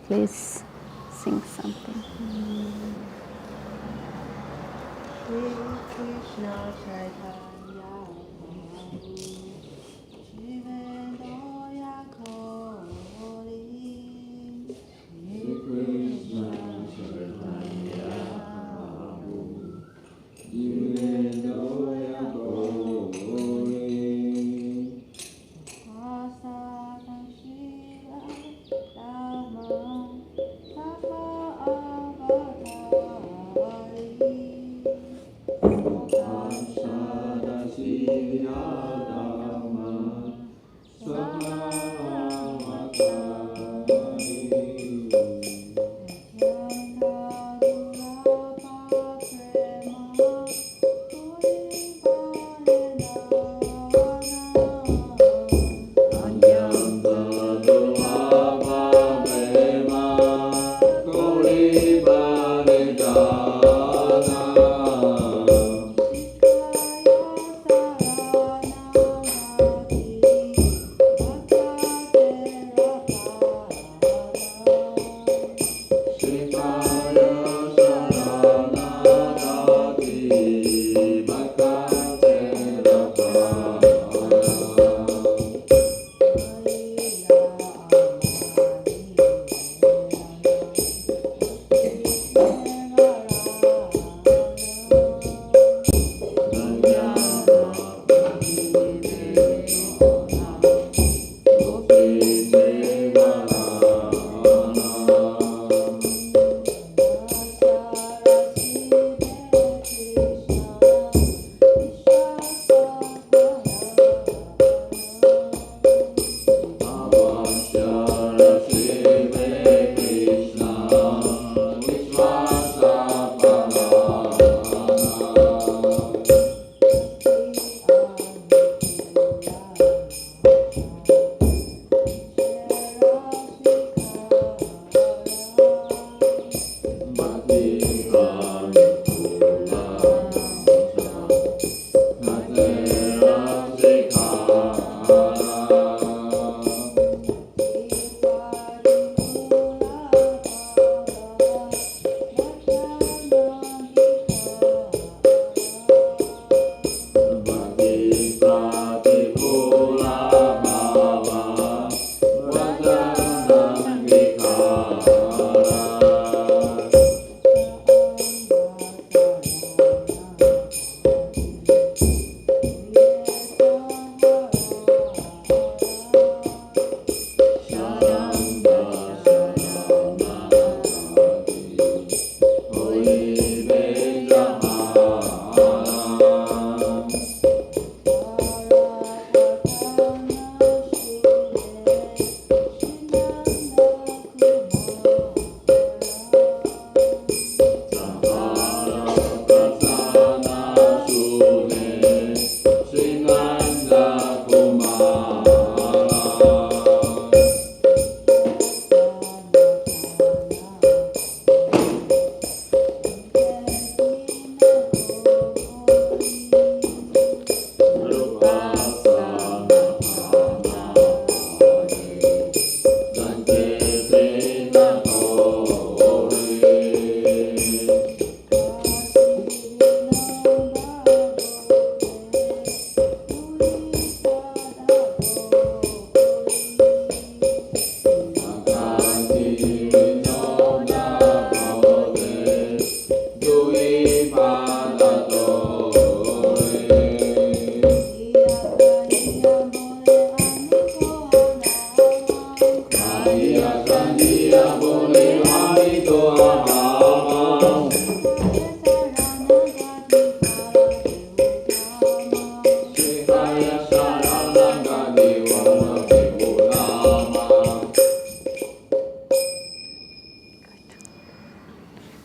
Please sing something. Krishna Chaitanya Shivandoya Gauri Krishna Chaitanya Shivandoya Gauri Asada Shiva Dhamma Tapa Avatari Asada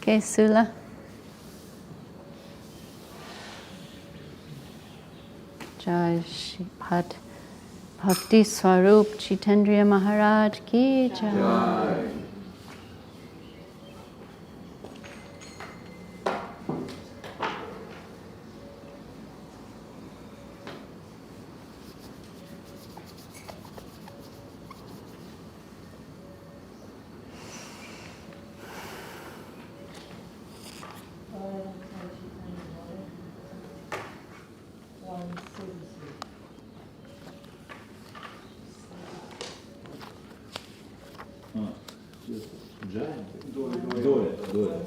Okay, Sula. Jai Shri Bhakti Swarup Chaitanya Maharaj ki jai. Due.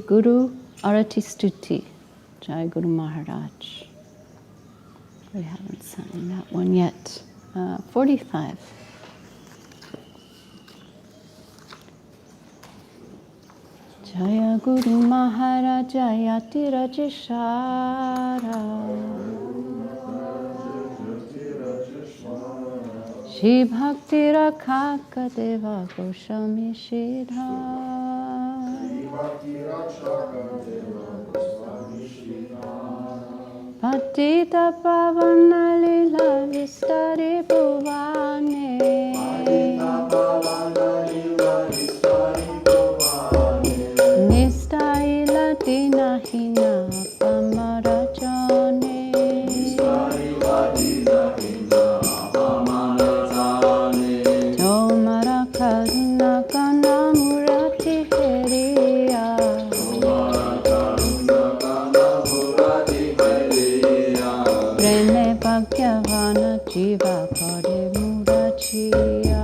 Guru Arati Stuti. Jai Guru Maharaj. We haven't sung that one yet. 45. Jaya Guru Maharaj Jayati Rajeshara Shri Bhakti Lalita Devi Goswami Shridhar Patita Pavana Lila Vistari Bhuvane Nistaila Dina Hina Pamarajane Tomara Karuna Kana Murati Heriya Preme Bhagavana Jiva Pade Murachiya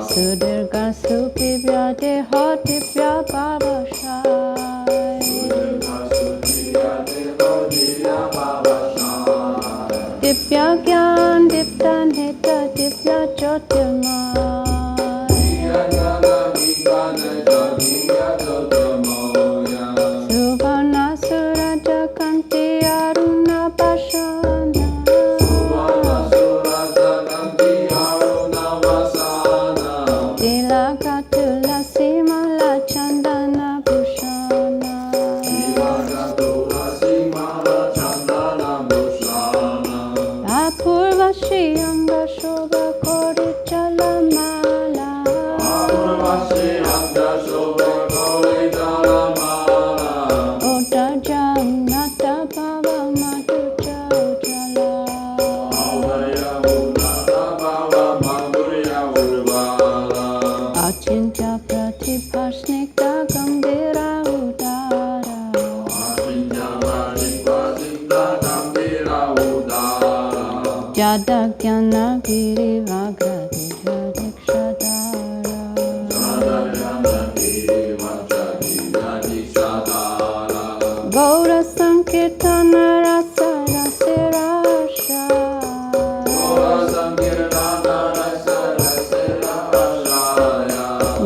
Sudirga Sukibhya Deho Dibhya Babashai Dibhya Gyan Dibhya Neta Dibhya Jyotirmay Subhana Suraja Kanti Aruna Bashana Tilaka Tulasi Mala Chandana Bhushana Apurva Shri Anga Shobha Kori Chalamala Ota Jamnata Bhava Madhu Chaujala Achintya Pratibhasnikta Gambhira Udara Jada Gyana Giri Vagradiya Dikshadara Gaura Sankirtana Rasa Rasirasha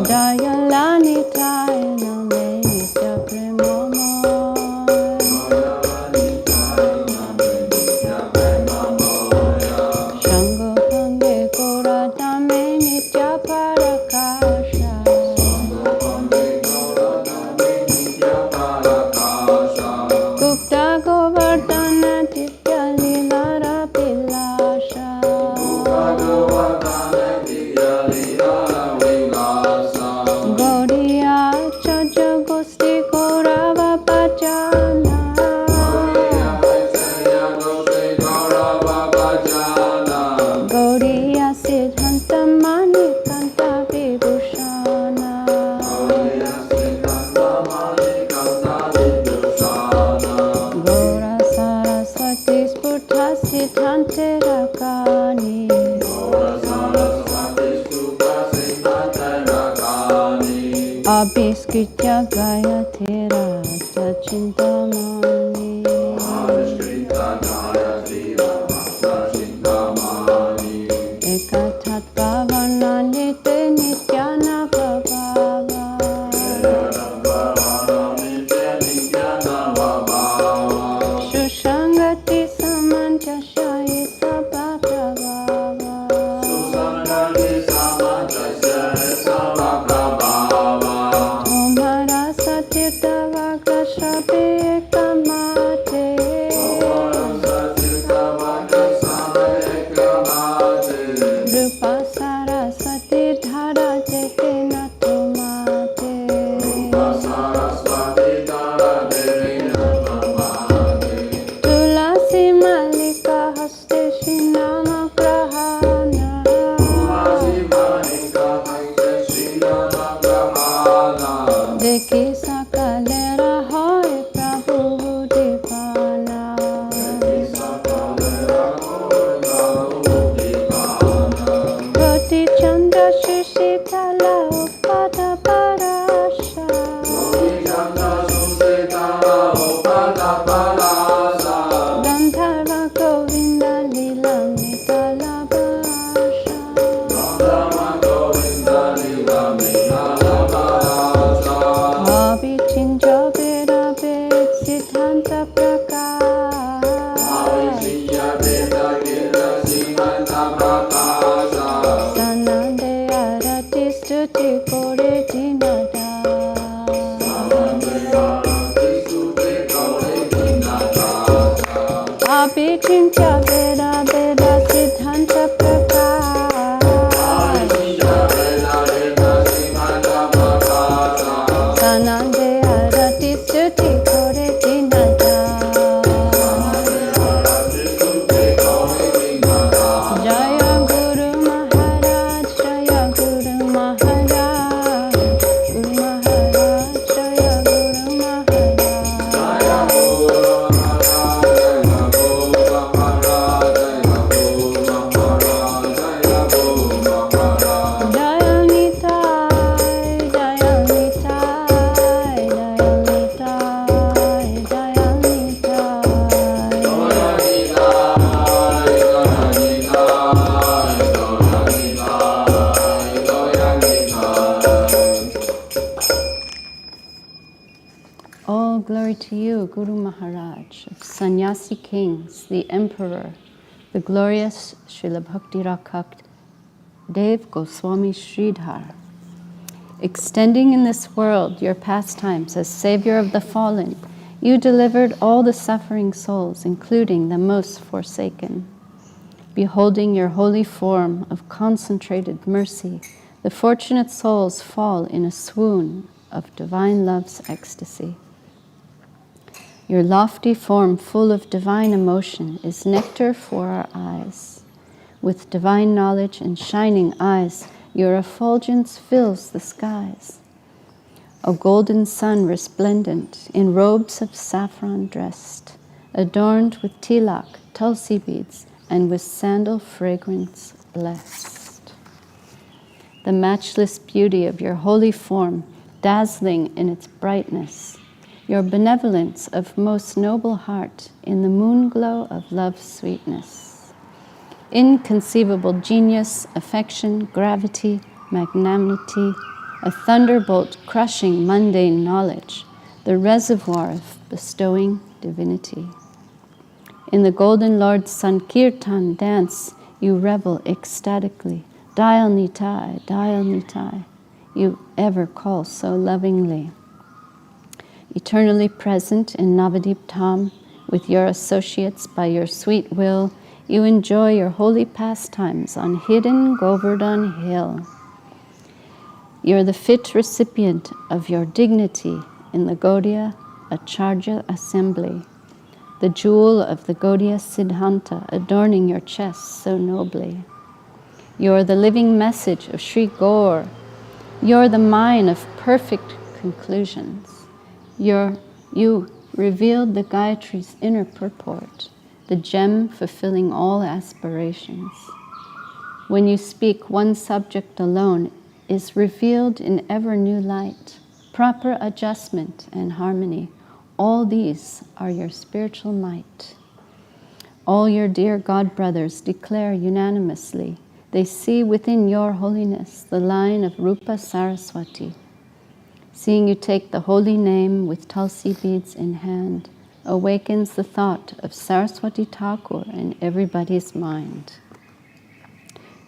Dayalani Taina Menita Premomoy Shango Pange Gora Dame Nitya Parakasha Gupta Govardhana Ditya Lilara Pilasha Gaudiya Chaja Gosti Gaurava Bhajana Gaudiya Siddhanta Manikanta Vibhushana Gaura Saraswati Spurta Siddhante Rakani Abhiskritya Gayatera Chintamani Ekatat Bhavana Nite Nityana Bhavava Shushangati Samanjasya Ita Bhadravava Tomara Satirtha Vagrashabe Ekamate Rupa Saraswati Dhara Jete Natomate Tulasi Malika Haste Shinama Prahana Dekhi Sakalera Hoy Prabhu Divana Roti Chandra Shishita glory to you, Guru Maharaj, of Sannyasi kings, the emperor, the glorious Srila Bhakti Lalita Devi Goswami Sridhar. Extending in this world your pastimes as savior of the fallen, you delivered all the suffering souls, including the most forsaken. Beholding your holy form of concentrated mercy, the fortunate souls fall in a swoon of divine love's ecstasy. Your lofty form, full of divine emotion, is nectar for our eyes. With divine knowledge and shining eyes, your effulgence fills the skies. A golden sun resplendent, in robes of saffron dressed, adorned with tilak, tulsi beads, and with sandal fragrance blessed. The matchless beauty of your holy form, dazzling in its brightness, your benevolence of most noble heart in the moon glow of love's sweetness. Inconceivable genius, affection, gravity, magnanimity, a thunderbolt crushing mundane knowledge, the reservoir of bestowing divinity. In the golden Lord's Sankirtan dance, you revel ecstatically. Dial Nitai, you ever call so lovingly. Eternally present in Navadip Dham, with your associates by your sweet will, you enjoy your holy pastimes on hidden Govardhan Hill. You're the fit recipient of your dignity in the Gaudiya Acharya assembly, the jewel of the Gaudiya Siddhanta adorning your chest so nobly. You're the living message of Sri Gaur. You're the mine of perfect conclusions. You revealed the Gayatri's inner purport, the gem fulfilling all aspirations. When you speak, one subject alone is revealed in ever new light, proper adjustment and harmony. All these are your spiritual might. All your dear God brothers declare unanimously, they see within your holiness the line of Rupa Saraswati. Seeing you take the holy name with tulsi beads in hand awakens the thought of Saraswati Thakur in everybody's mind.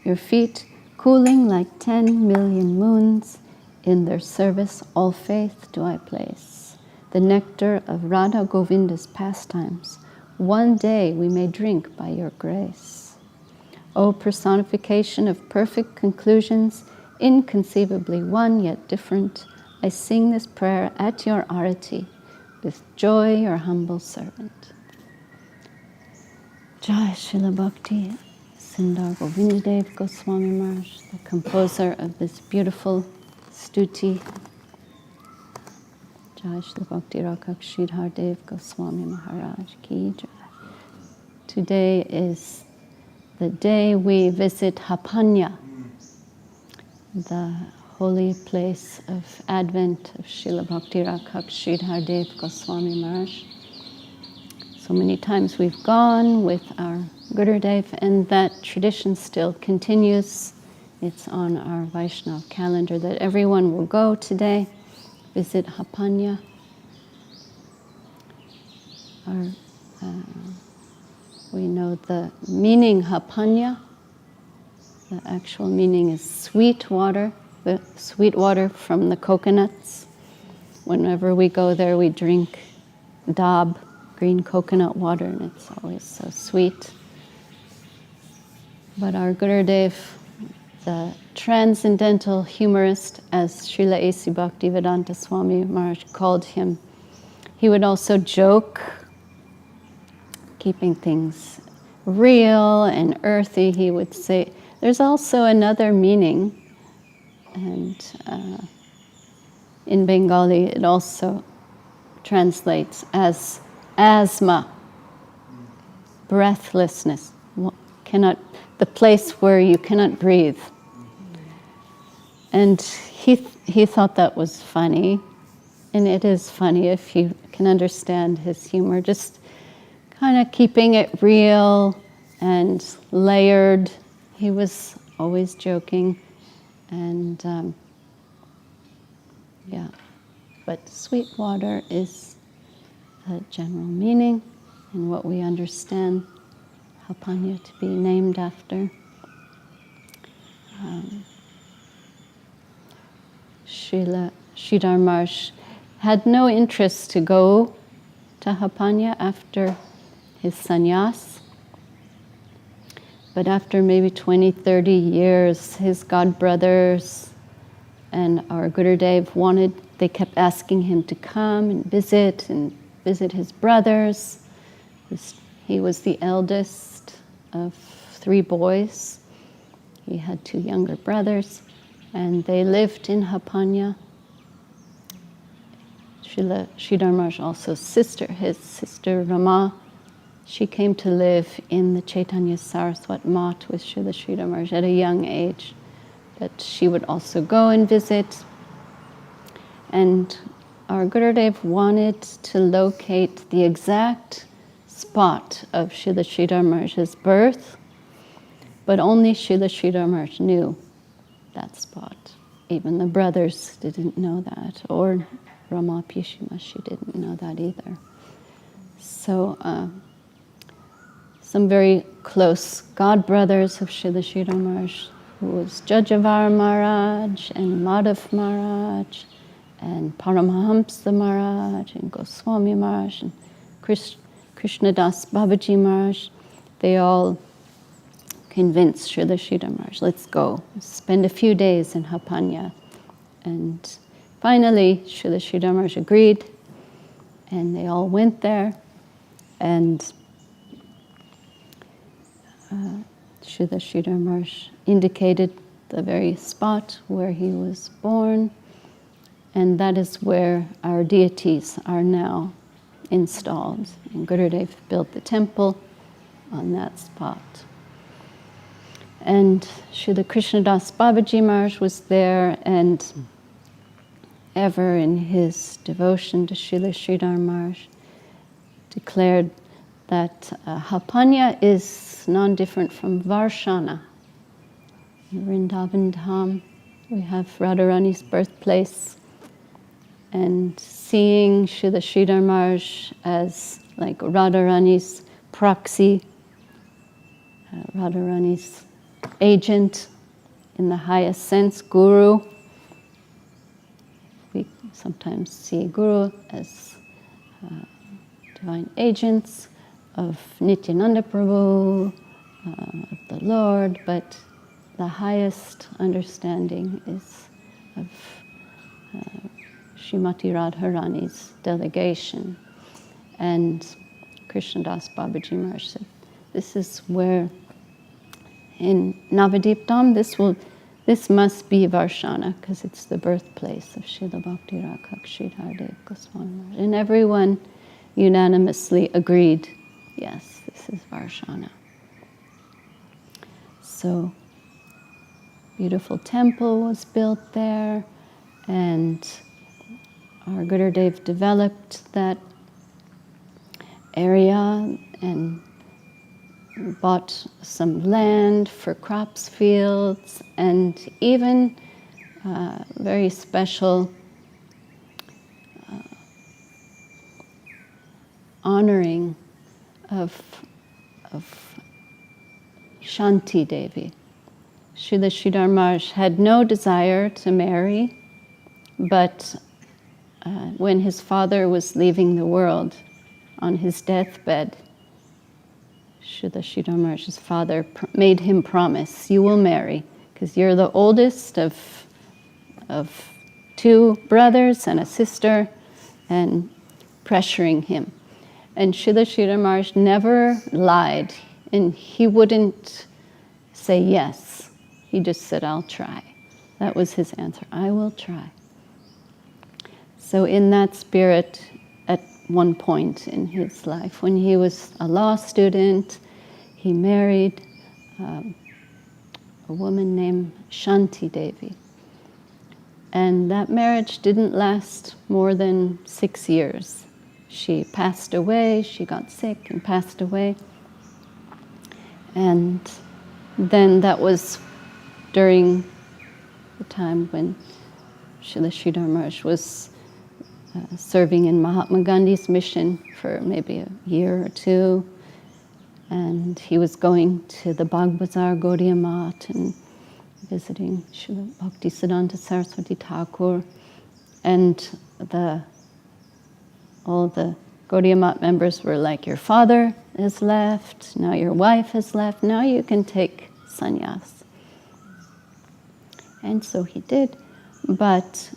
Your feet cooling like 10 million moons, in their service all faith do I place. The nectar of Radha Govinda's pastimes, one day we may drink by your grace. O personification of perfect conclusions, inconceivably one yet different, I sing this prayer at your arati, with joy your humble servant. Jai Srila Bhakti Sindar Govinda Dev Goswami Maharaj, the composer of this beautiful stuti. Jai Srila Bhakti Lalita Sridhar Dev Goswami Maharaj Ki Jai. Today is the day we visit Hapanya, the holy place of Advent of Srila Bhakti Lalita Sridhar Dev Goswami Maharaj. So many times we've gone with our Gurudev, and that tradition still continues. It's on our Vaishnava calendar that everyone will go today, visit Hapanya. We know the meaning Hapanya. The actual meaning is sweet water, the sweet water from the coconuts. Whenever we go there, we drink dab, green coconut water, and it's always so sweet. But our Gurudev, the transcendental humorist, as Srila A.C. Bhaktivedanta Swami Maharaj called him, he would also joke, keeping things real and earthy. He would say, there's also another meaning, and in Bengali it also translates as asthma, breathlessness, the place where you cannot breathe. And he thought that was funny, and it is funny if you can understand his humor, just kind of keeping it real and layered. He was always joking, and but sweet water is the general meaning and what we understand Hapanya to be named after. Srila Sridhar Maharaj had no interest to go to Hapanya after his sannyas. But after maybe 20, 30 years, his godbrothers and our Gurudev they kept asking him to come and visit his brothers. He was the eldest of 3 boys. He had 2 younger brothers, and they lived in Hapanya. Srila Sridhar Maharaj also his sister Rama, she came to live in the Chaitanya Saraswat Math with Srila Sridhar Maharaj at a young age. But she would also go and visit. And our Gurudev wanted to locate the exact spot of Srila Sridhar Maharaj's birth, but only Srila Sridhar Maharaj knew that spot. Even the brothers didn't know that, or Rama Pishima, she didn't know that either. So some very close godbrothers of Srila Sridhar Maharaj, who was Jajavar Maharaj and Madhav Maharaj and Paramahamsa Maharaj and Goswami Maharaj and Krishnadas Babaji Maharaj, they all convinced Srila Sridhar Maharaj, let's go, spend a few days in Hapanya. And finally, Srila Sridhar Maharaj agreed, and they all went there, and Srila Sridhar Maharaj indicated the very spot where he was born, and that is where our deities are now installed. And Gurudev built the temple on that spot. And Srila Krishnadas Babaji Maharaj was there, and ever in his devotion to Srila Sridhar Maharaj, declared that Hapanya is non-different from Varshana. In Vrindavan Dham, we have Radharani's birthplace, and seeing Srila Sridhar Maharaj as like Radharani's proxy, Radharani's agent in the highest sense, guru. We sometimes see guru as divine agents of Nityananda Prabhu, of the Lord, but the highest understanding is of Srimati Radharani's delegation. And Krishnadas Babaji Maharaj said, this is where in Navadip Dham, this must be Varshana, because it's the birthplace of Srila Bhakti Rakak Sridhar Dev Goswami Maharaj. And everyone unanimously agreed, yes, this is Varshana. So, beautiful temple was built there, and our Gurudev developed that area and bought some land for crops fields, and even very special honoring of Shanti Devi. Srila Sridhar Maharaj had no desire to marry, but when his father was leaving the world on his deathbed, Srila Sridhar Maharaj's father made him promise, you will marry, because you're the oldest of 2 brothers and a sister, and pressuring him. And Srila Sridhar Maharaj never lied, and he wouldn't say yes. He just said, I'll try. That was his answer, I will try. So in that spirit, at one point in his life, when he was a law student, he married a woman named Shanti Devi. And that marriage didn't last more than 6 years. She passed away, she got sick and passed away. And then that was during the time when Srila Sridhar Maharaj was serving in Mahatma Gandhi's mission for maybe a year or two. And he was going to the Bagh Bazar Gaudiya Math and visiting Srila Bhaktisiddhanta Saraswati Thakur. And all the Gaudiya Math members were like, your father has left, now your wife has left, now you can take sannyas. And so he did, but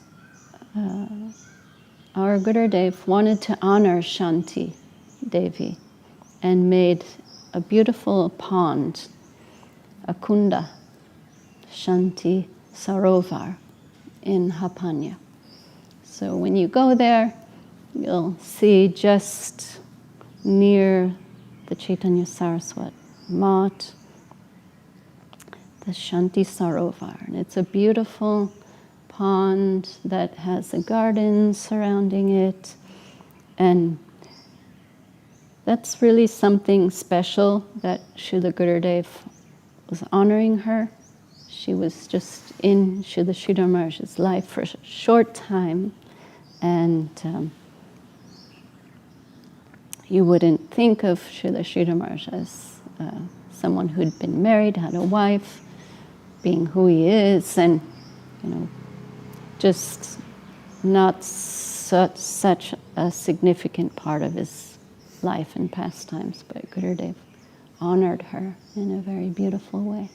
our Gurudev wanted to honor Shanti Devi and made a beautiful pond, a kunda, Shanti Sarovar in Hapanya. So when you go there, you'll see just near the Chaitanya Saraswat Mat, the Shanti Sarovar. And it's a beautiful pond that has a garden surrounding it. And that's really something special that Srila Gurudev was honoring her. She was just in Srila Sridhar Maharaj's life for a short time. And you wouldn't think of Srila Sridhar Maharaj as someone who'd been married, had a wife, being who he is, and just not such a significant part of his life and pastimes. But Gurudev honored her in a very beautiful way.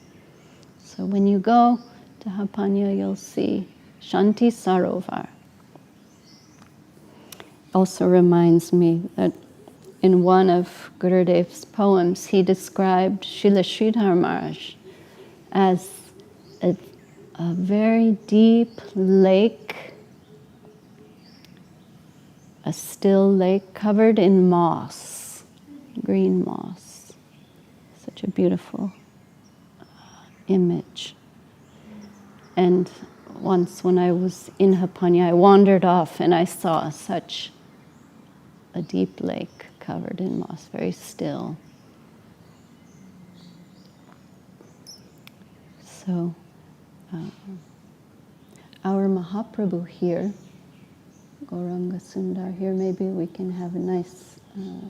So when you go to Hapanya, you'll see Shanti Sarovar. Also reminds me that in one of Gurudev's poems, he described Srila Sridhar Maharaj as a very deep lake, a still lake covered in moss, green moss. Such a beautiful image. And once when I was in Hapanya, I wandered off and I saw such a deep lake covered in moss, very still. So our Mahaprabhu here, Gauranga Sundar here, maybe we can have a nice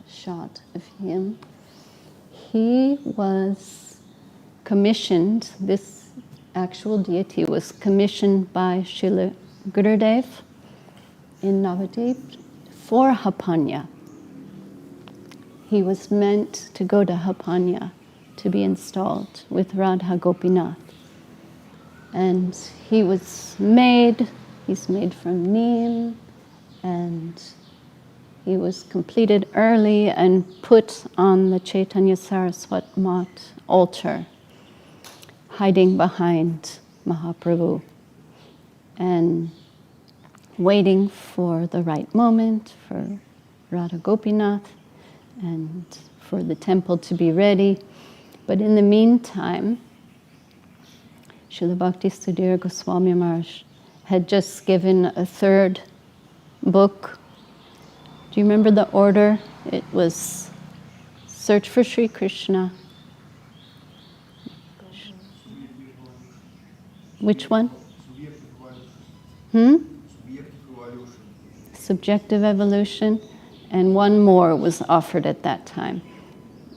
shot of him. He was commissioned, this actual deity was commissioned by Srila Gurudev in Navadvip for Hapanya. He was meant to go to Hapanya to be installed with Radha Gopinath. And he's made from neem, and he was completed early and put on the Chaitanya Saraswat Mat altar, hiding behind Mahaprabhu and waiting for the right moment for Radha Gopinath and for the temple to be ready. But in the meantime, Srila Bhakti Sudhira Goswami Maharaj had just given a third book. Do you remember the order? It was Search for Sri Krishna. Which one? Subjective evolution. And one more was offered at that time.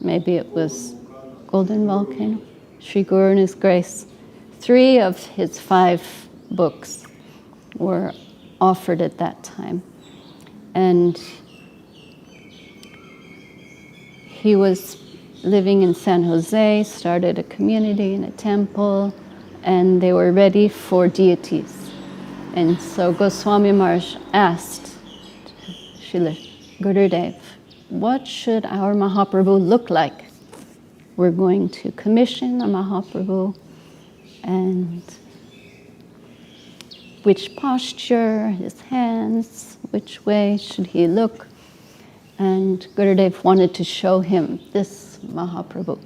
Maybe it was Golden Volcano, Sri Guru and His Grace. 3 of his 5 books were offered at that time. And he was living in San Jose, started a community and a temple, and they were ready for deities. And so Goswami Maharaj asked Srila Gurudev, what should our Mahaprabhu look like? We're going to commission a Mahaprabhu, and which posture, his hands, which way should he look? And Gurudev wanted to show him this Mahaprabhu.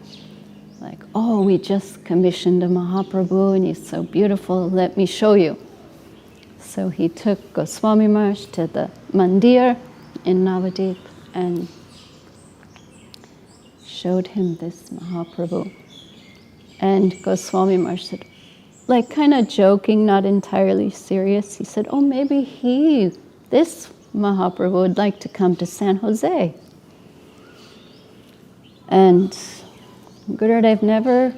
Like, oh, we just commissioned a Mahaprabhu and he's so beautiful, let me show you. So he took Goswami Maharaj to the mandir in Navadvip and showed him this Mahaprabhu. And Goswami Maharaj said, like kind of joking, not entirely serious, he said, oh, maybe this Mahaprabhu would like to come to San Jose. And Gurudev never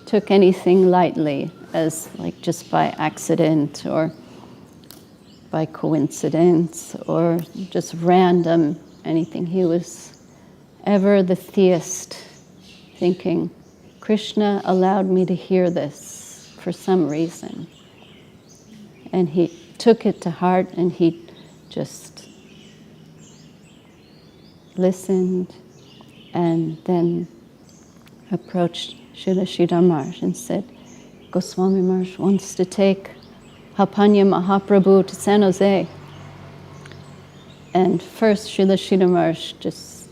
took anything lightly, as like just by accident or by coincidence or just random anything. He was ever the theist, thinking, Krishna allowed me to hear this for some reason. And he took it to heart and he just listened and then approached Srila Sridhar Maharaj and said, Goswami Maharaj wants to take Hapanya Mahaprabhu to San Jose. And first Srila Sridhar Maharaj just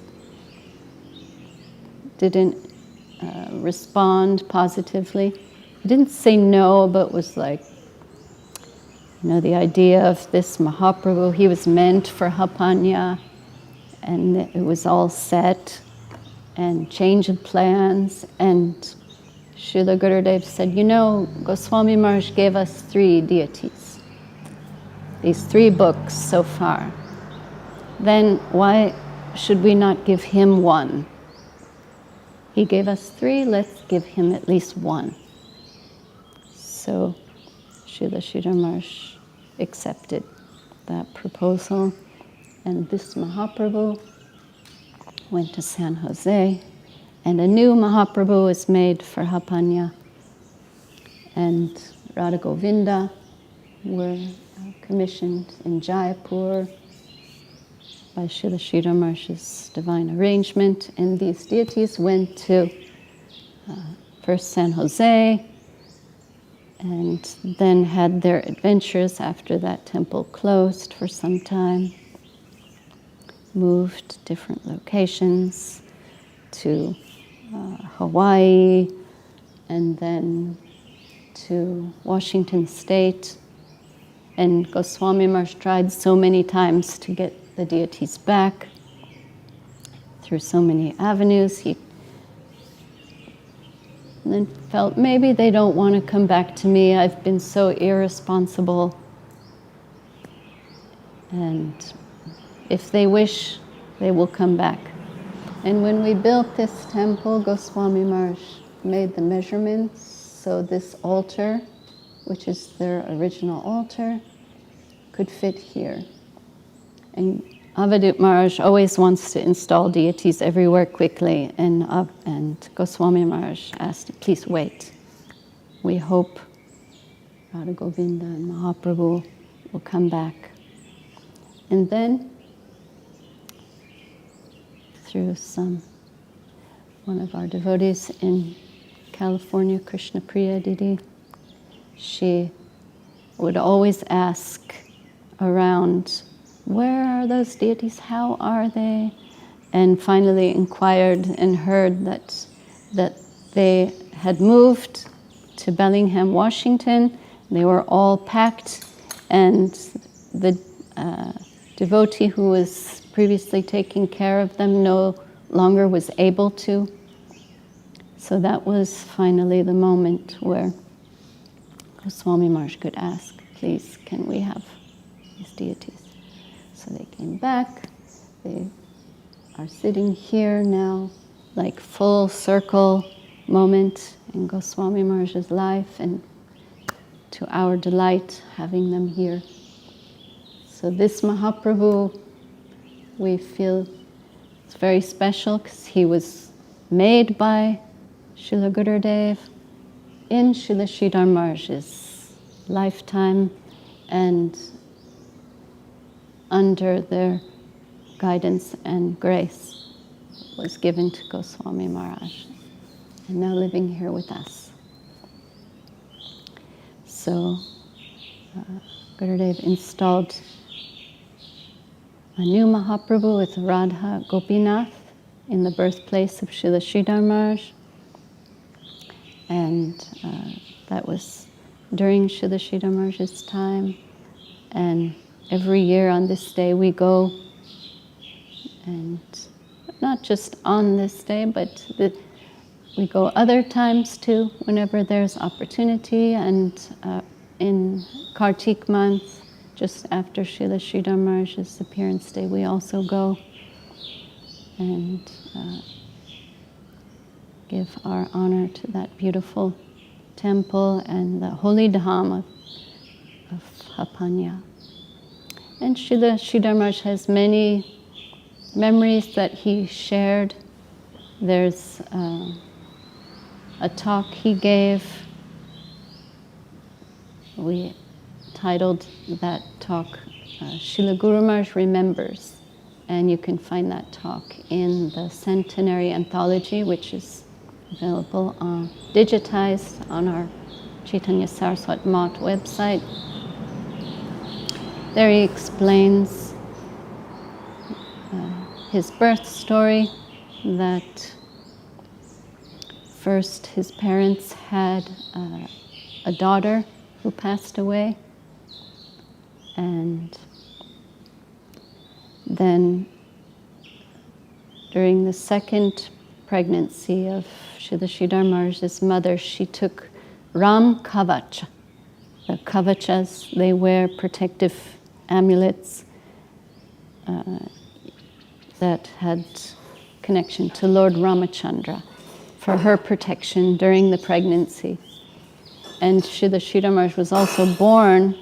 didn't respond positively. He didn't say no, but was like, the idea of this Mahaprabhu, he was meant for Hapanya, and it was all set, and change of plans. And Srila Gurudev said, Goswami Maharaj gave us 3 deities, these 3 books so far. Then why should we not give him 1? He gave us 3, let's give him at least 1. So Srila Sridhar Maharaj accepted that proposal, and this Mahaprabhu went to San Jose, and a new Mahaprabhu was made for Hapanya, and Radha Govinda were commissioned in Jaipur by Srila Sridhar Maharaj's divine arrangement, and these deities went to first San Jose, and then had their adventures after that temple closed for some time, moved to different locations to Hawaii, and then to Washington State. And Goswami Maharaj tried so many times to get the deities back through so many avenues. He then felt maybe they don't want to come back to me. I've been so irresponsible. And if they wish, they will come back. And when we built this temple, Goswami Maharaj made the measurements. So this altar, which is their original altar, could fit here. And Avadut Maharaj always wants to install deities everywhere quickly, and Goswami Maharaj asked, please wait. We hope Radha Govinda and Mahaprabhu will come back. And then, through one of our devotees in California, Krishna Priya Didi, she would always ask around, where are those deities? How are they? And finally inquired and heard that they had moved to Bellingham, Washington. They were all packed, and the devotee who was previously taking care of them no longer was able to. So that was finally the moment where Goswami Maharaj could ask, please, can we have these deities? So they came back. They are sitting here now, like full circle moment in Goswami Maharaj's life, and to our delight having them here. So this Mahaprabhu, we feel it's very special because he was made by Srila Gurudev in Srila Sridhar Maharaj's lifetime, and under their guidance and grace was given to Goswami Maharaj, and now living here with us. So Gurudev installed a new Mahaprabhu with Radha Gopinath in the birthplace of Srila Sridhar Maharaj, and that was during Srila Sridhar Maharaj's time. And every year on this day we go, and not just on this day, but we go other times too, whenever there's opportunity. And in Kartik month, just after Srila Sridhar Maharaj's appearance day, we also go and give our honor to that beautiful temple and the holy dham of Hapanya. And Srila Sridhar Maharaj has many memories that he shared. There's a talk he gave. We titled that talk, Srila Guru Maharaj Remembers. And you can find that talk in the Centenary Anthology, which is available digitized on our Chaitanya Saraswat Math website. There he explains his birth story, that first his parents had a daughter who passed away, and then during the second pregnancy of Srila Sridhar Maharaj's mother, she took Ram Kavach. The Kavachas, they wear protective amulets that had connection to Lord Ramachandra for her protection during the pregnancy. And Srila Sridhar Maharaj was also born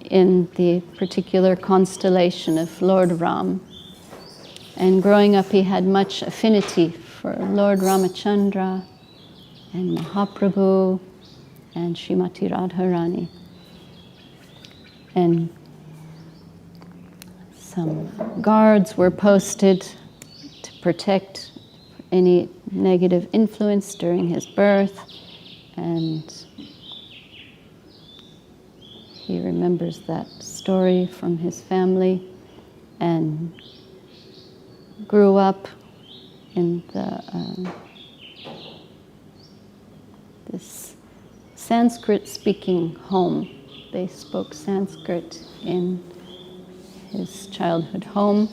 in the particular constellation of Lord Ram. And growing up, he had much affinity for Lord Ramachandra and Mahaprabhu and Srimati Radharani. And some guards were posted to protect any negative influence during his birth, and he remembers that story from his family and grew up in this Sanskrit-speaking home. They spoke Sanskrit in his childhood home.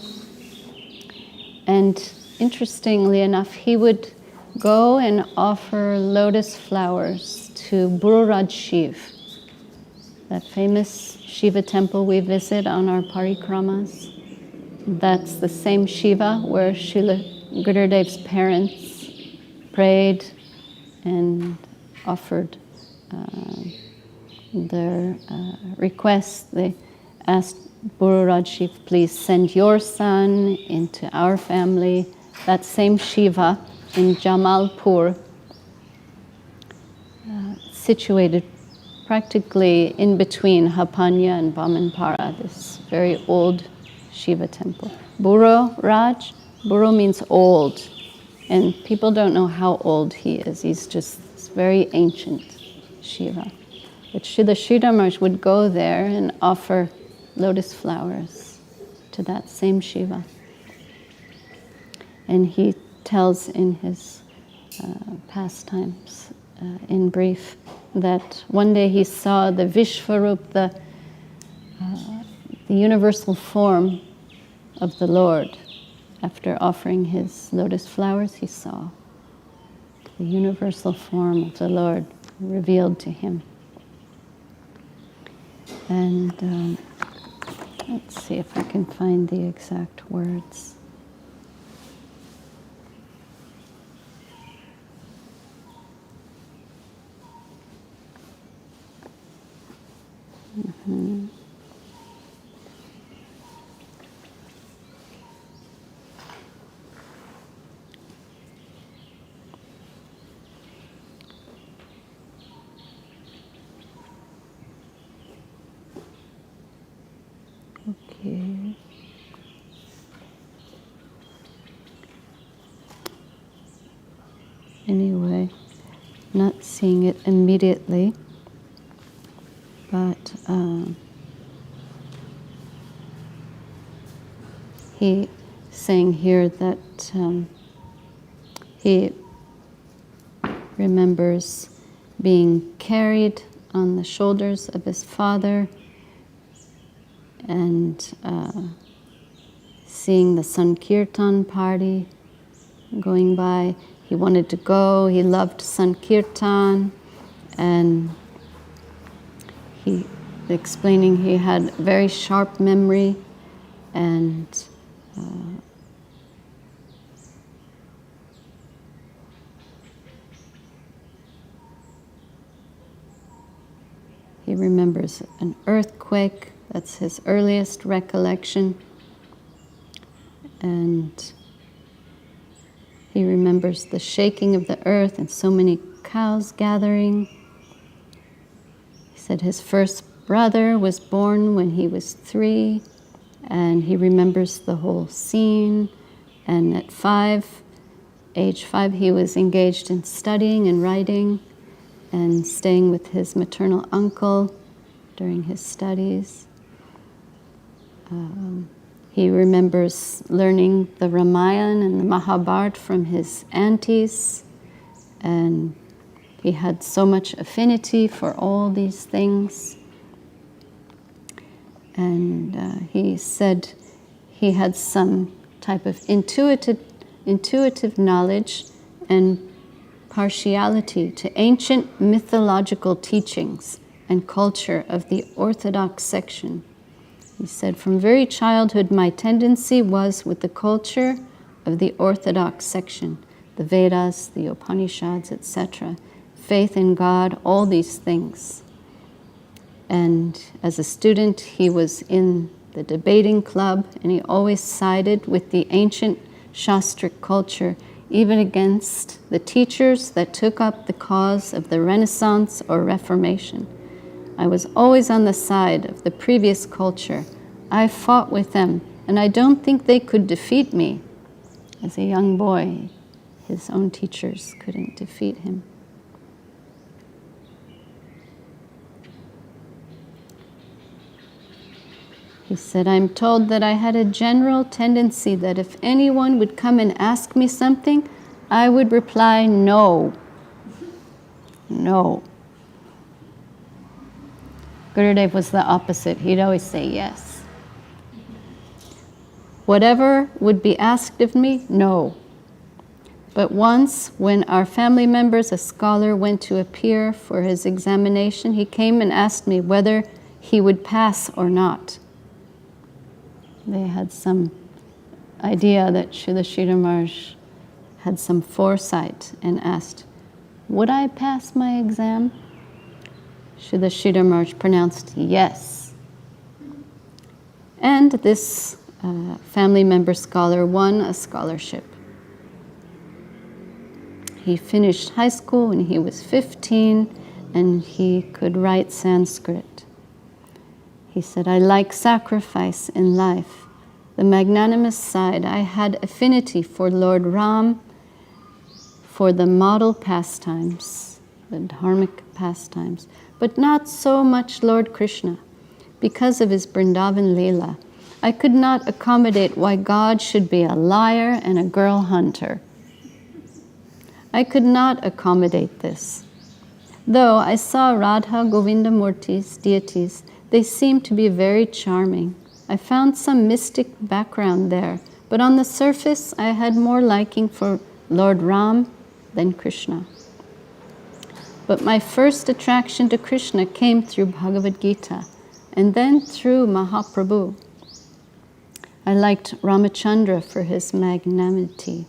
And interestingly enough, he would go and offer lotus flowers to Bururaj Shiv, that famous Shiva temple we visit on our parikramas. That's the same Shiva where Srila Gurudev's parents prayed and offered their requests. They asked Bururaj Shiv, please send your son into our family. That same Shiva in Jamalpur, situated practically in between Hapanya and Vamanpara, this very old Shiva temple. Buro Raj, Buro means old, and people don't know how old he is. He's just this very ancient Shiva. But Srila Sridhar Maharaj would go there and offer lotus flowers to that same Shiva. And he tells in his pastimes, in brief, that one day he saw the Vishvarup, the universal form of the Lord. After offering his lotus flowers, he saw the universal form of the Lord revealed to him. And let's see if I can find the exact words. Mm-hmm. Okay. Anyway, not seeing it immediately, but he saying here that he remembers being carried on the shoulders of his father and seeing the Sankirtan party going by. He wanted to go, he loved Sankirtan, and he explaining he had very sharp memory and he remembers an earthquake. That's his earliest recollection. And he remembers the shaking of the earth and so many cows gathering. He said his first brother was born when he was 3, and he remembers the whole scene. And at age 5, he was engaged in studying and writing and staying with his maternal uncle during his studies. He remembers learning the Ramayana and the Mahabharata from his aunties, and he had so much affinity for all these things. And he said he had some type of intuitive knowledge and partiality to ancient mythological teachings and culture of the Orthodox section. He said, from very childhood, my tendency was with the culture of the Orthodox section, the Vedas, the Upanishads, etc., faith in God, all these things. And as a student, he was in the debating club, and he always sided with the ancient Shastric culture, even against the teachers that took up the cause of the Renaissance or Reformation. I was always on the side of the previous culture. I fought with them, and I don't think they could defeat me. As a young boy, his own teachers couldn't defeat him. He said, I'm told that I had a general tendency that if anyone would come and ask me something, I would reply, no. No. Gurudev was the opposite. He'd always say yes. Whatever would be asked of me, no. But once, when our family members, a scholar, went to appear for his examination, he came and asked me whether he would pass or not. They had some idea that Srila Sridhar Maharaj had some foresight and asked, would I pass my exam? Srila Sridhar Maharaj pronounced yes. And this family member scholar won a scholarship. He finished high school when he was 15, and he could write Sanskrit. He said, I like sacrifice in life, the magnanimous side. I had affinity for Lord Ram, for the model pastimes, the dharmic pastimes, but not so much Lord Krishna. Because of his Vrindavan Leela, I could not accommodate why God should be a liar and a girl hunter. I could not accommodate this. Though I saw Radha Govinda Murti's deities, they seemed to be very charming. I found some mystic background there, but on the surface I had more liking for Lord Ram than Krishna. But my first attraction to Krishna came through Bhagavad Gita, and then through Mahaprabhu. I liked Ramachandra for his magnanimity.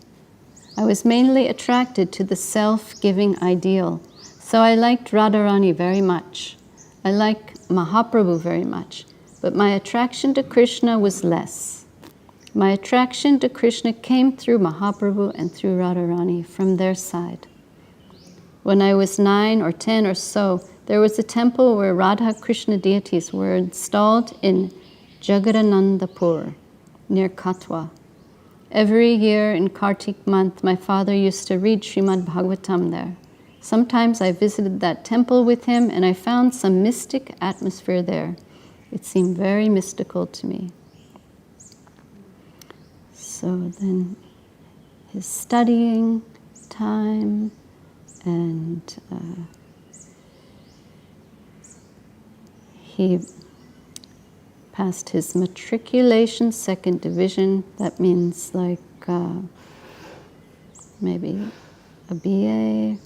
I was mainly attracted to the self-giving ideal, so I liked Radharani very much. I like Mahaprabhu very much, but my attraction to Krishna was less. My attraction to Krishna came through Mahaprabhu and through Radharani from their side. When I was 9 or 10 or so, there was a temple where Radha Krishna deities were installed in Jagadanandapur, near Katwa. Every year in Kartik month, my father used to read Srimad Bhagavatam there. Sometimes I visited that temple with him, and I found some mystic atmosphere there. It seemed very mystical to me. So then his studying time, and he passed his matriculation, 2nd division. That means like maybe a BA.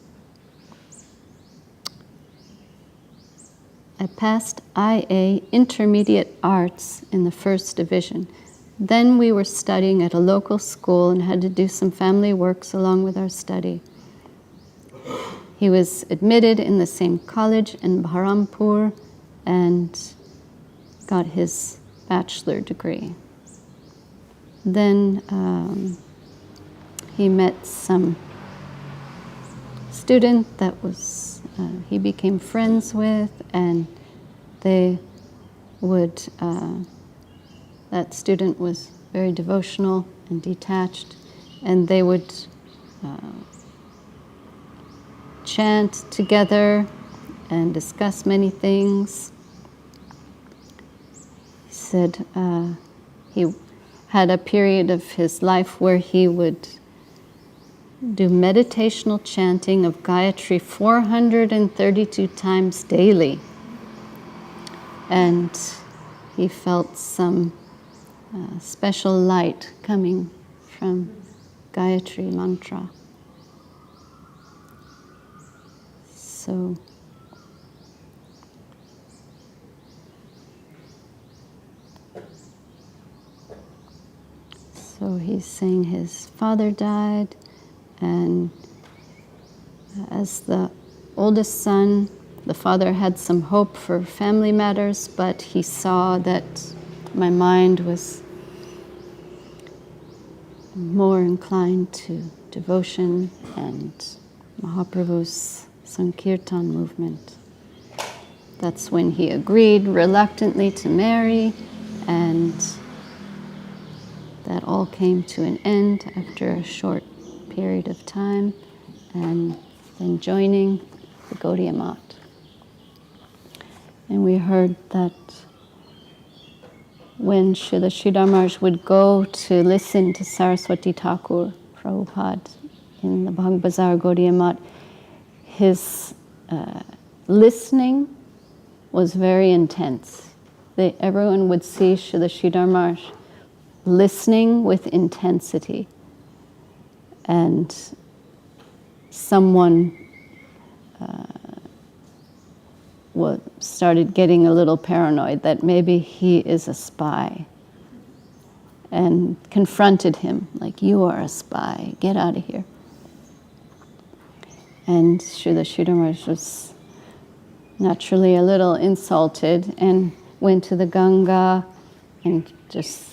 I passed IA Intermediate Arts in the first division. Then we were studying at a local school and had to do some family works along with our study. He was admitted in the same college in Baharampur and got his bachelor degree. Then he met some student that was he became friends with, and they would that student was very devotional and detached, and they would chant together and discuss many things. He said he had a period of his life where he would do meditational chanting of Gayatri 432 times daily. And he felt some special light coming from Gayatri mantra. So he's saying his father died, and as the oldest son, the father had some hope for family matters, but he saw that my mind was more inclined to devotion and Mahaprabhu's Sankirtan movement. That's when he agreed reluctantly to marry, and that all came to an end after a short period of time, and then joining the Gaudiya Math. And we heard that when Srila Sridhar Maharaj would go to listen to Saraswati Thakur Prabhupada in the Bhag Bazar Gaudiya Math, his listening was very intense. Everyone would see Srila Sridhar Maharaj listening with intensity. And someone started getting a little paranoid that maybe he is a spy, and confronted him, like, you are a spy, get out of here. And Srila Sridhar Maharaj was naturally a little insulted and went to the Ganga and just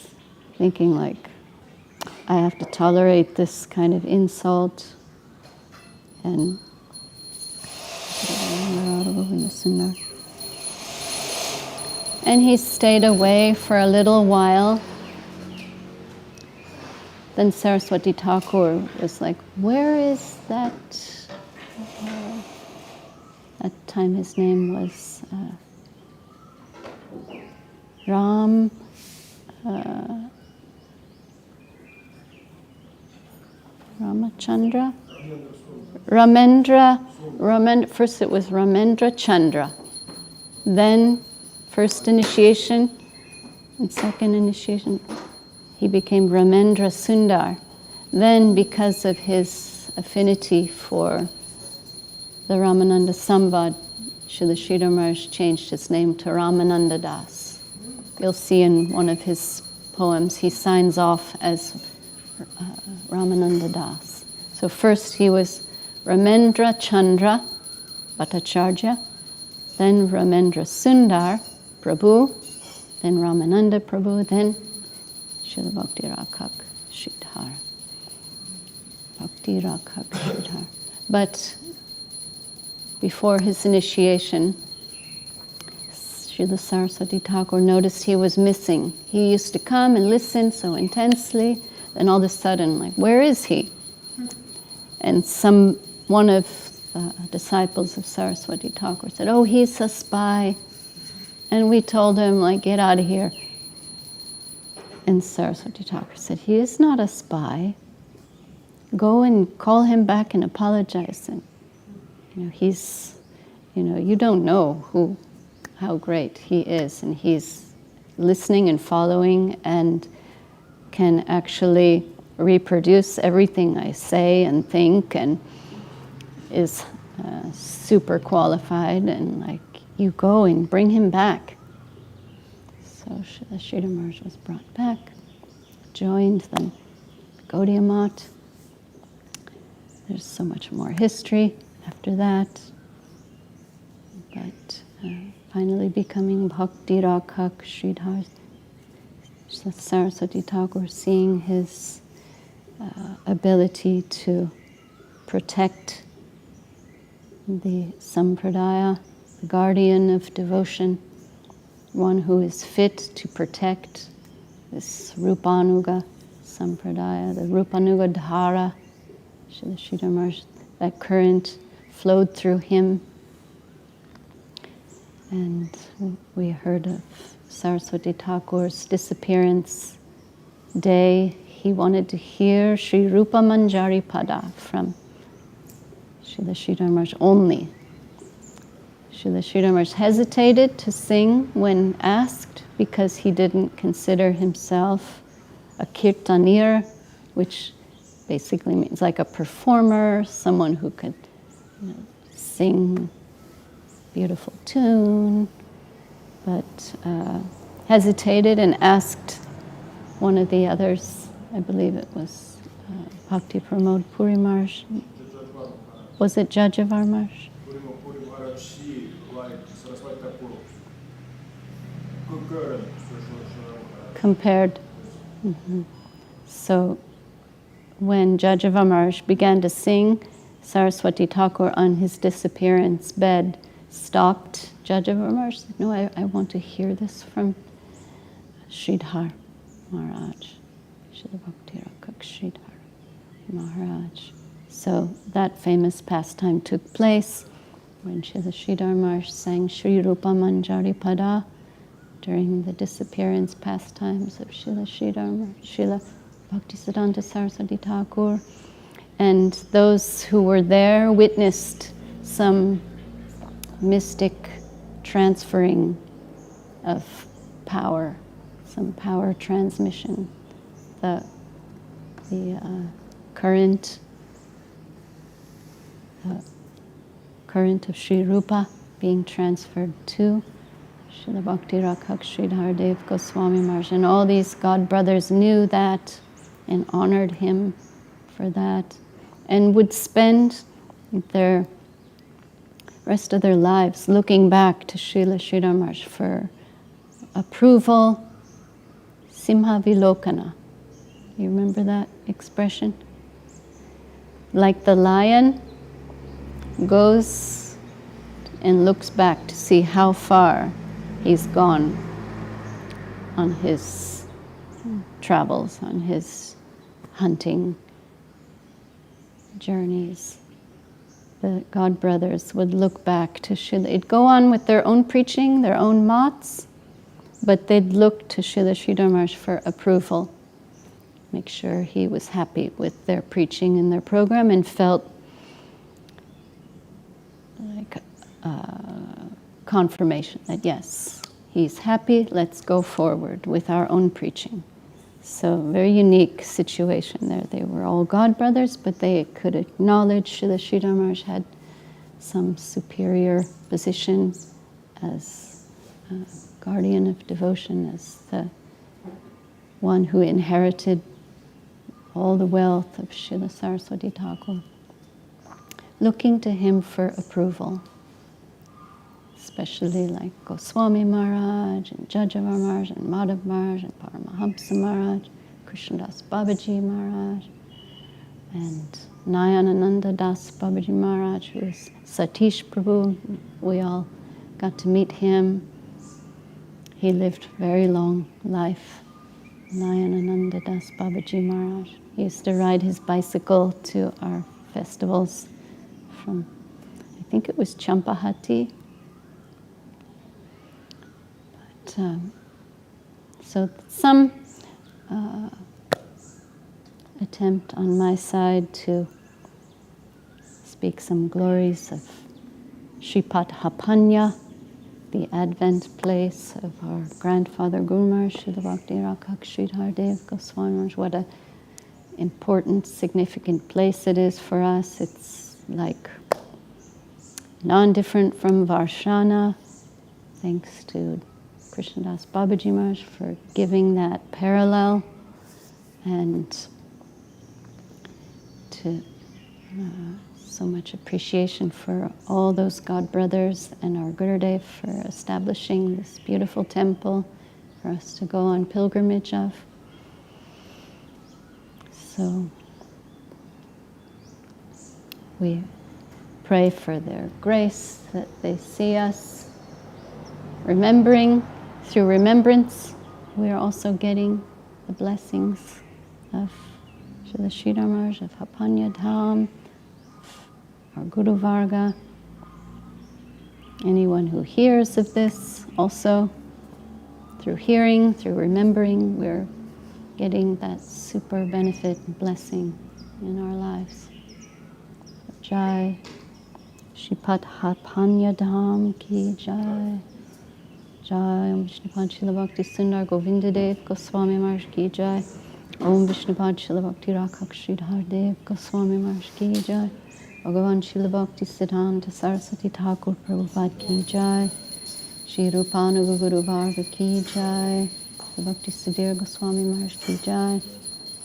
thinking, like, I have to tolerate this kind of insult. And he stayed away for a little while. Then Saraswati Thakur was like, where is that? At the time his name was Ramachandra? Ramendra, first it was Ramendra Chandra. Then, first initiation and second initiation, he became Ramendra Sundar. Then, because of his affinity for the Ramananda Samvad, Srila Sridhar Maharaj changed his name to Ramananda Das. You'll see in one of his poems, he signs off as Ramananda Das. So first he was Ramendra Chandra Bhattacharya, then Ramendra Sundar Prabhu, then Ramananda Prabhu, then Srila Bhakti Rakhak Sridhar. Bhakti Rakhak Sridhar. But before his initiation, Srila Saraswati Thakur noticed he was missing. He used to come and listen so intensely, then all of a sudden, like, where is he? And one of the disciples of Saraswati Thakur said, oh, he's a spy. And we told him, like, get out of here. And Saraswati Thakur said, he is not a spy. Go and call him back and apologize. And, you don't know how great he is. And he's listening and following and can actually reproduce everything I say and think, and is super qualified, and like you go and bring him back. So Srila Sridhar Maharaj was brought back, joined the Gaudiya Math. There's so much more history after that. But finally becoming Bhakti Rakshak Sridhar, Saraswati Thakur, seeing his ability to protect the Sampradaya, the guardian of devotion, one who is fit to protect this Rupanuga Sampradaya, the Rupanuga Dhara. Srila Sridhar Maharaj, that current flowed through him. And we heard of Saraswati Thakur's disappearance day. He wanted to hear Sri Rupa Manjari Pada from Srila Sridhar Maharaj only. Srila Sridhar Maharaj hesitated to sing when asked because he didn't consider himself a kirtanir, which basically means like a performer, someone who could sing beautiful tune, but hesitated and asked one of the others, I believe it was Bhakti Pramod Puri Maharaj. Was it Judge of our Maharaj? Compared. Mm-hmm. So when Judge of Maharaj began to sing, Saraswati Thakur on his disappearance bed stopped Judge of Maharaj. Said, no, I want to hear this from Sridhar Maharaj. Srila Bhakti Rakshak Sridhar Maharaj. So that famous pastime took place when Srila Sridhar Maharaj sang Sri Rupa Manjari Pada during the disappearance pastimes of Srila Sridhar Maharaj, Srila Bhaktisiddhanta Saraswati Thakur. And those who were there witnessed some mystic transferring of power, some power transmission. The current of Sri Rupa being transferred to Srila Bhakti Rakshak Sridhar Dev Goswami Maharaj. And all these God brothers knew that and honored him for that, and would spend their rest of their lives looking back to Srila Sridhar Maharaj for approval. Simha Vilokana. You remember that expression? Like the lion goes and looks back to see how far he's gone on his travels, on his hunting journeys. The God brothers would look back to Srila. They'd go on with their own preaching, their own mats, but they'd look to Srila Sridhar Maharaj for approval, make sure he was happy with their preaching and their program, and felt like confirmation that yes, he's happy, let's go forward with our own preaching. So very unique situation there. They were all God brothers, but they could acknowledge Srila Sridhar Maharaj had some superior position as guardian of devotion, as the one who inherited all the wealth of Srila Saraswati Thakur, looking to him for approval, especially like Goswami Maharaj and Jajavar Maharaj and Madhav Maharaj and Paramahamsa Maharaj, Krishnadas Babaji Maharaj, and Nayanananda Das Babaji Maharaj, who is Satish Prabhu. We all got to meet him. He lived a very long life. Nayanananda Das Babaji Maharaj. He used to ride his bicycle to our festivals from, I think it was Champahati. So some attempt on my side to speak some glories of Shripat Hapanya, the Advent place of our grandfather Guru Maharaj, Srila Bhakti Rakshak Sridhar Dev Goswami Maharaj. What an important, significant place it is for us. It's like non-different from Varshana, Thanks to Krishnadas Babaji Maharaj for giving that parallel, and to so much appreciation for all those God brothers and our Gurudev for establishing this beautiful temple for us to go on pilgrimage of. So we pray for their grace, that they see us remembering. Through remembrance, we are also getting the blessings of Srila Sridhar Maharaj, of Hapanya Dham, our Guru Varga. Anyone who hears of this also, through hearing, through remembering, we're getting that super benefit and blessing in our lives. Jai Shripat Hapanya Dham ki Jai. Jai Om Vishnupad Srila Bhakti Sundar Govinda Dev Goswami Maharaj ki Jai. Om Vishnupad Srila Bhakti Rakhak Sridhar Dev Goswami Maharaj ki Jai. Bhagavan Srila Bhakti Siddhanta Saraswati Thakur Prabhupada ki Jai. Shri Rupanuga Guru Varga ki Jai. Bhakti Sudhir Goswami Maharaj ki Jai.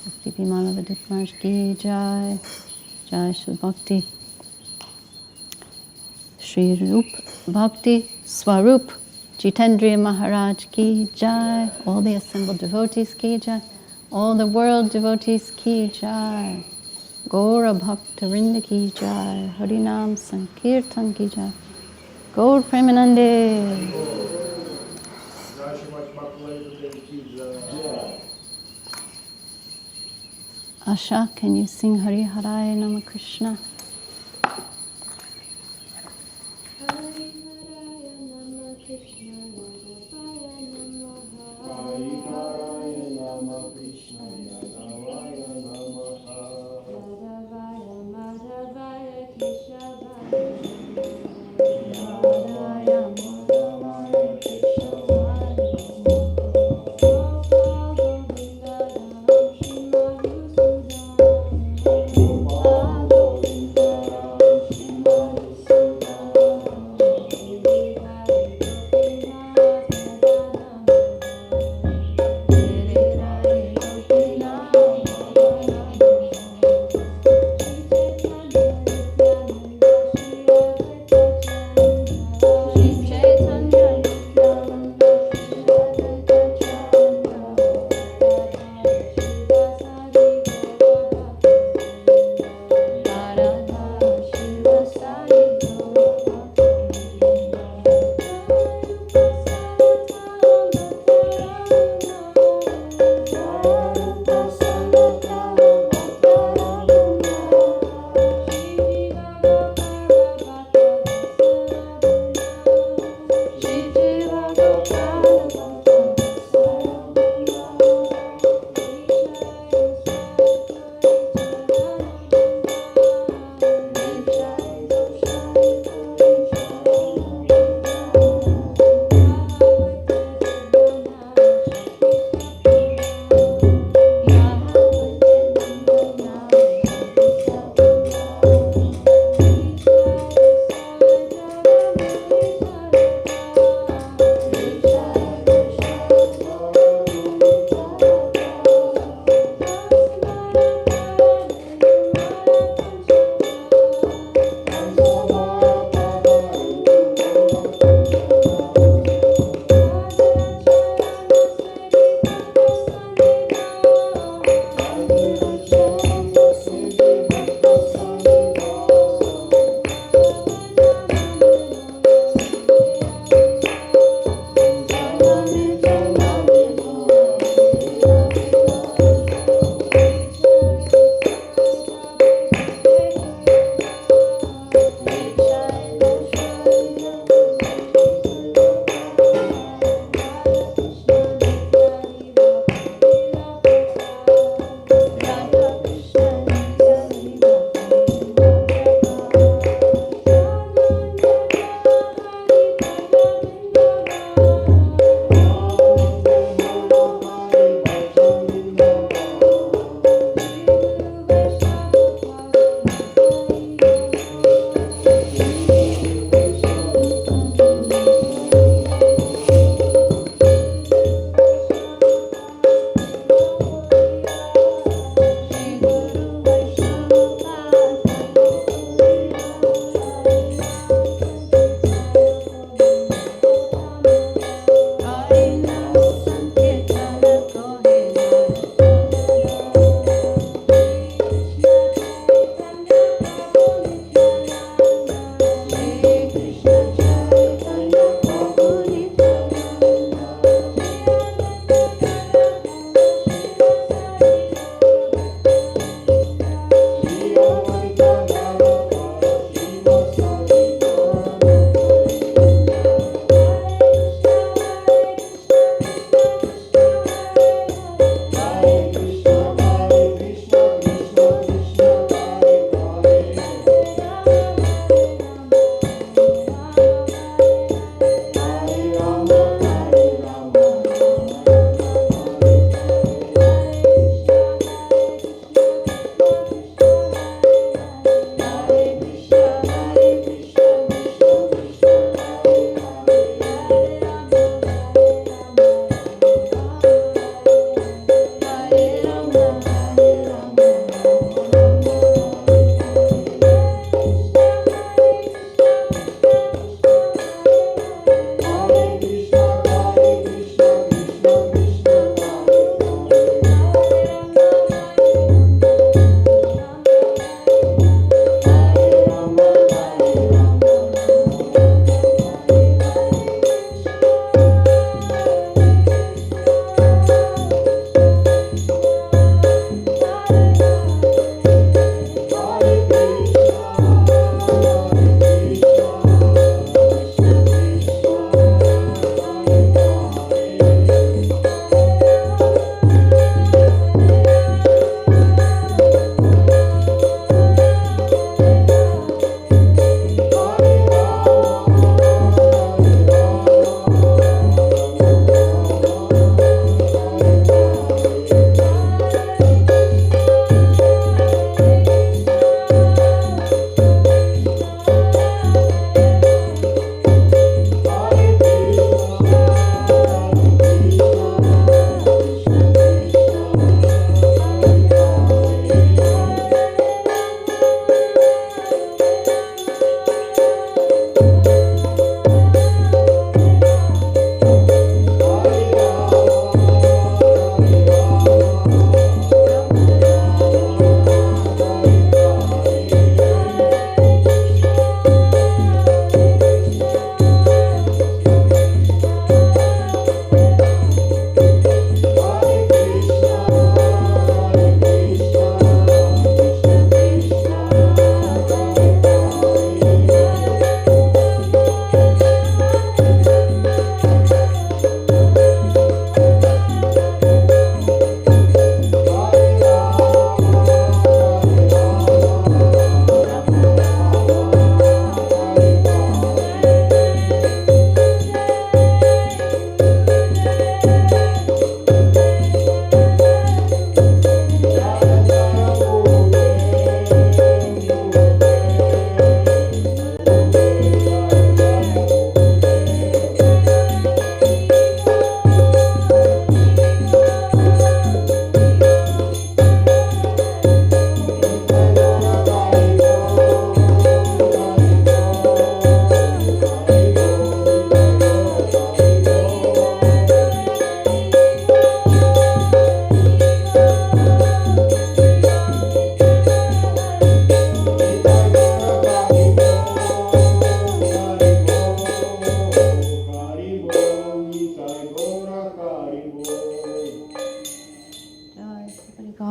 Bhakti Bimala Vidit Maharaj ki Jai. Jai Shri Bhakti Shri Rup Bhakti Swarup Jitendriya Maharaj ki Jai. All the assembled devotees ki Jai. All the world devotees ki Jai. Gaura Bhakta Vrinda ki Jai. Harinam Sankirtan ki Jai. Gaur Premanande. Asha, can you sing Hari Haraya Nama Krishna?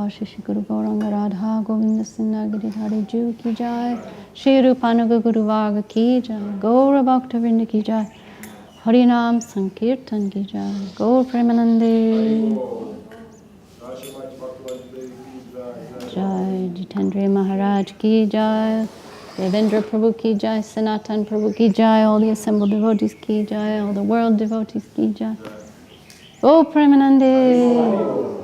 Prabhupada Shri Guru Gauranga Radha Govinda Sinha Giridhari Ju Ki Jai, Shri Rupanuga Guru Varga Ki Jai, Gaura Bhakta Vrinda Ki Jai, Harinam Sankirtan Ki Jai, Gaur Premanande Jai, Jitendra Maharaj Ki Jai, Devendra Prabhu Ki Jai, Sanatan Prabhu Ki Jai, all the assembled devotees Ki Jai, all the world devotees Ki Jai. Oh, Premanande!